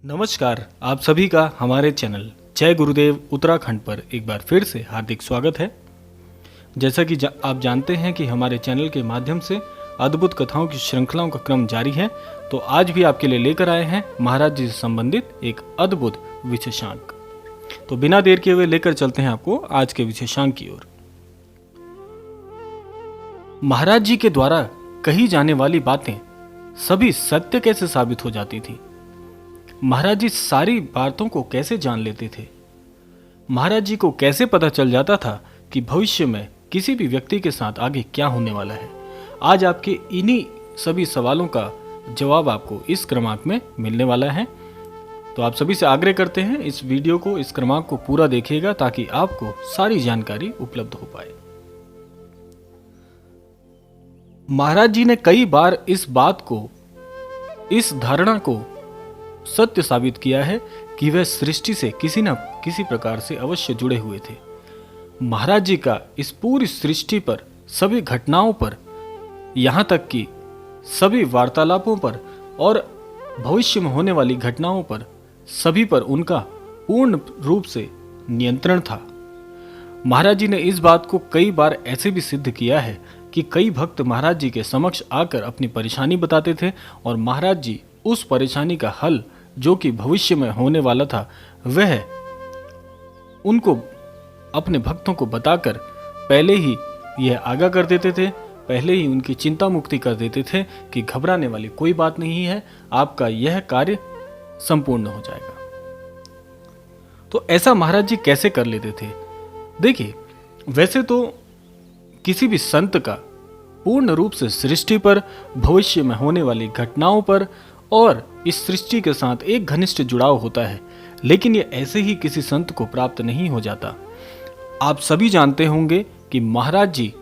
नमस्कार, आप सभी का हमारे चैनल जय गुरुदेव उत्तराखंड पर एक बार फिर से हार्दिक स्वागत है। जैसा कि आप जानते हैं कि हमारे चैनल के माध्यम से अद्भुत कथाओं की श्रृंखलाओं का क्रम जारी है, तो आज भी आपके लिए लेकर आए हैं महाराज जी से संबंधित एक अद्भुत विशेषांक। तो बिना देर किए हुए लेकर चलते हैं आपको आज के विशेषांक की ओर। महाराज जी के द्वारा कही जाने वाली बातें सभी सत्य कैसे साबित हो जाती थी? महाराज जी सारी बातों को कैसे जान लेते थे? महाराज जी को कैसे पता चल जाता था कि भविष्य में किसी भी व्यक्ति के साथ आगे क्या होने वाला है? आज आपके इन्हीं सभी सवालों का जवाब आपको इस क्रमांक में मिलने वाला है। तो आप सभी से आग्रह करते हैं इस वीडियो को, इस क्रमांक को पूरा देखिएगा ताकि आपको सारी जानकारी उपलब्ध हो पाए। महाराज जी ने कई बार इस बात को, इस धारणा को सत्य साबित किया है कि वह सृष्टि से किसी न किसी प्रकार से अवश्य जुड़े हुए थे। महाराज जी का इस पूरी सृष्टि पर, सभी घटनाओं पर, यहाँ तक कि सभी वार्तालापों पर और भविष्य में होने वाली घटनाओं पर, सभी पर उनका पूर्ण रूप से नियंत्रण था। महाराज जी ने इस बात को कई बार ऐसे भी सिद्ध किया है कि कई भक्त महाराज जी के समक्ष आकर अपनी परेशानी बताते थे और महाराज जी उस परेशानी का हल जो कि भविष्य में होने वाला था वह उनको, अपने भक्तों को बताकर पहले ही यह आगाह कर देते थे, पहले ही उनकी चिंता मुक्ति कर देते थे कि घबराने वाली कोई बात नहीं है, आपका यह कार्य संपूर्ण हो जाएगा। तो ऐसा महाराज जी कैसे कर लेते थे? देखिए, वैसे तो किसी भी संत का पूर्ण रूप से सृष्टि पर, भविष्य में होने वाली घटनाओं पर और इस सृष्टि के साथ एक घनिष्ठ जुड़ाव होता है, लेकिन यह ऐसे ही किसी संत को प्राप्त नहीं हो जाता। आप सभी जानते होंगे कि महाराज जी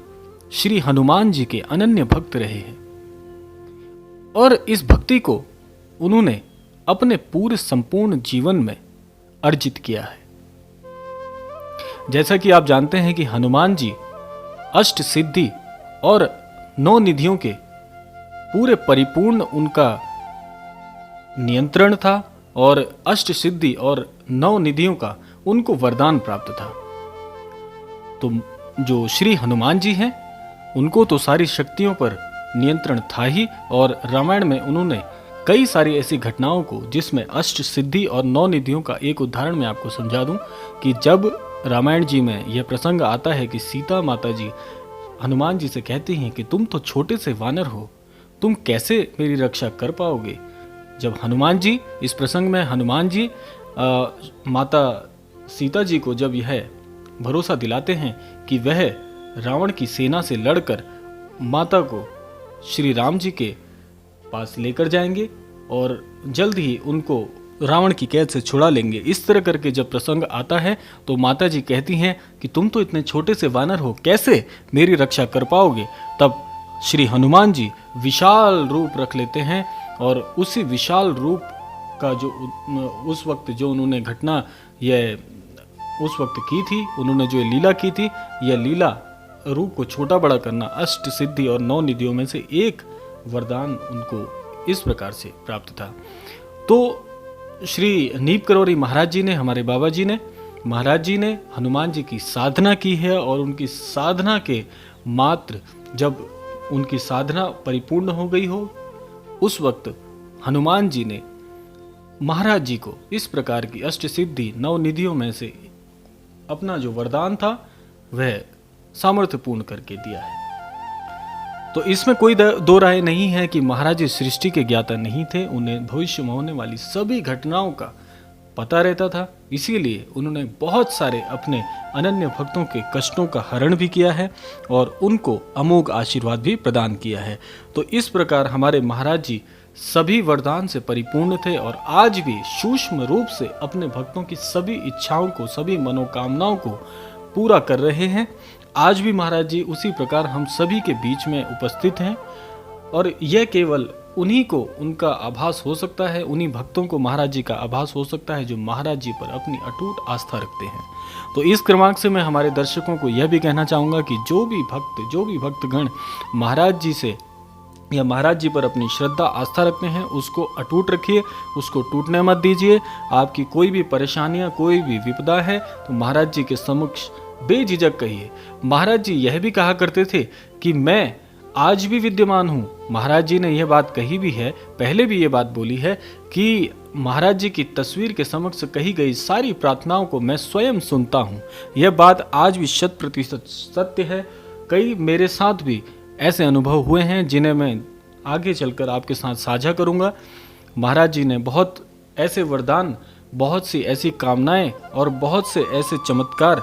श्री हनुमान जी के अनन्य भक्त रहे हैं और इस भक्ति को उन्होंने अपने पूरे संपूर्ण जीवन में अर्जित किया है। जैसा कि आप जानते हैं कि हनुमान जी अष्ट सिद्धि और 9 निधियों के पूरे परिपूर्ण उनका नियंत्रण था और अष्ट सिद्धि और 9 निधियों का उनको वरदान प्राप्त था। तो जो श्री हनुमान जी हैं उनको तो सारी शक्तियों पर नियंत्रण था ही, और रामायण में उन्होंने कई सारी ऐसी घटनाओं को, जिसमें अष्ट सिद्धि और 9 निधियों का एक उदाहरण मैं आपको समझा दूं कि जब रामायण जी में यह प्रसंग आता है कि सीता माता जी हनुमान जी से कहती हैं कि तुम तो छोटे से वानर हो, तुम कैसे मेरी रक्षा कर पाओगे। जब हनुमान जी, इस प्रसंग में हनुमान जी माता सीता जी को जब यह भरोसा दिलाते हैं कि वह रावण की सेना से लड़कर माता को श्री राम जी के पास लेकर जाएंगे और जल्द ही उनको रावण की कैद से छुड़ा लेंगे, इस तरह करके जब प्रसंग आता है तो माता जी कहती हैं कि तुम तो इतने छोटे से वानर हो, कैसे मेरी रक्षा कर पाओगे। तब श्री हनुमान जी विशाल रूप रख लेते हैं और उसी विशाल रूप का जो उस वक्त जो उन्होंने घटना यह उस वक्त की थी, उन्होंने जो लीला की थी, यह लीला रूप को छोटा बड़ा करना अष्ट सिद्धि और 9 निधियों में से एक वरदान उनको इस प्रकार से प्राप्त था। तो श्री नीप करोरी महाराज जी ने, हमारे बाबा जी ने, महाराज जी ने हनुमान जी की साधना की है और उनकी साधना के मात्र जब उनकी साधना परिपूर्ण हो गई हो, उस वक्त हनुमान जी ने महाराज जी को इस प्रकार की अष्ट सिद्धि 9 निधियों में से अपना जो वरदान था वह सामर्थ्यपूर्ण करके दिया है। तो इसमें कोई दो राय नहीं है कि महाराज जी सृष्टि के ज्ञाता नहीं थे, उन्हें भविष्य में होने वाली सभी घटनाओं का पता रहता था, इसीलिए उन्होंने बहुत सारे अपने अनन्य भक्तों के कष्टों का हरण भी किया है और उनको अमोघ आशीर्वाद भी प्रदान किया है। तो इस प्रकार हमारे महाराज जी सभी वरदान से परिपूर्ण थे और आज भी सूक्ष्म रूप से अपने भक्तों की सभी इच्छाओं को, सभी मनोकामनाओं को पूरा कर रहे हैं। आज भी महाराज जी उसी प्रकार हम सभी के बीच में उपस्थित हैं और यह केवल उन्हीं को उनका आभास हो सकता है, उन्हीं भक्तों को महाराज जी का आभास हो सकता है जो महाराज जी पर अपनी अटूट आस्था रखते हैं। तो इस क्रमांक से मैं हमारे दर्शकों को यह भी कहना चाहूँगा कि जो भी भक्तगण महाराज जी से या महाराज जी पर अपनी श्रद्धा आस्था रखते हैं उसको अटूट रखिए, उसको टूटने मत दीजिए। आपकी कोई भी परेशानियां, कोई भी विपदा है तो महाराज जी के समक्ष बेझिझक कहिए। महाराज जी यह भी कहा करते थे कि मैं आज भी विद्यमान हूँ। महाराज जी ने यह बात कही भी है, पहले भी ये बात बोली है कि महाराज जी की तस्वीर के समक्ष कही गई सारी प्रार्थनाओं को मैं स्वयं सुनता हूँ। यह बात आज भी 100% सत्य है। कई मेरे साथ भी ऐसे अनुभव हुए हैं जिन्हें मैं आगे चलकर आपके साथ साझा करूँगा। महाराज जी ने बहुत ऐसे वरदान, बहुत सी ऐसी कामनाएं और बहुत से ऐसे चमत्कार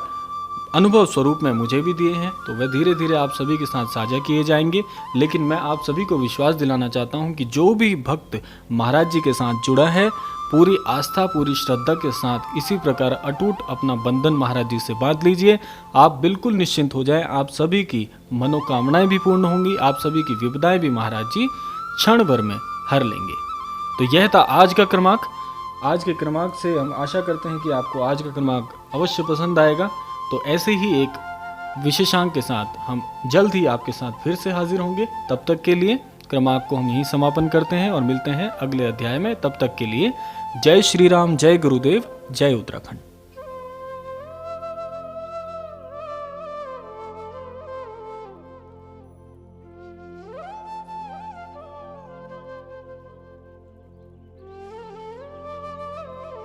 अनुभव स्वरूप में मुझे भी दिए हैं, तो वह धीरे धीरे आप सभी के साथ साझा किए जाएंगे। लेकिन मैं आप सभी को विश्वास दिलाना चाहता हूं कि जो भी भक्त महाराज जी के साथ जुड़ा है, पूरी आस्था, पूरी श्रद्धा के साथ इसी प्रकार अटूट अपना बंधन महाराज जी से बांध लीजिए। आप बिल्कुल निश्चिंत हो जाएं, आप सभी की मनोकामनाएं भी पूर्ण होंगी, आप सभी की विपदाएं भी महाराज जी क्षण भर में हर लेंगे। तो यह था आज का क्रमांक। आज के क्रमांक से हम आशा करते हैं कि आपको आज का क्रमांक अवश्य पसंद आएगा। तो ऐसे ही एक विशेषांक के साथ हम जल्द ही आपके साथ फिर से हाजिर होंगे। तब तक के लिए क्रमांक को हम यहीं समापन करते हैं और मिलते हैं अगले अध्याय में। तब तक के लिए जय श्री राम, जय गुरुदेव, जय उत्तराखंड।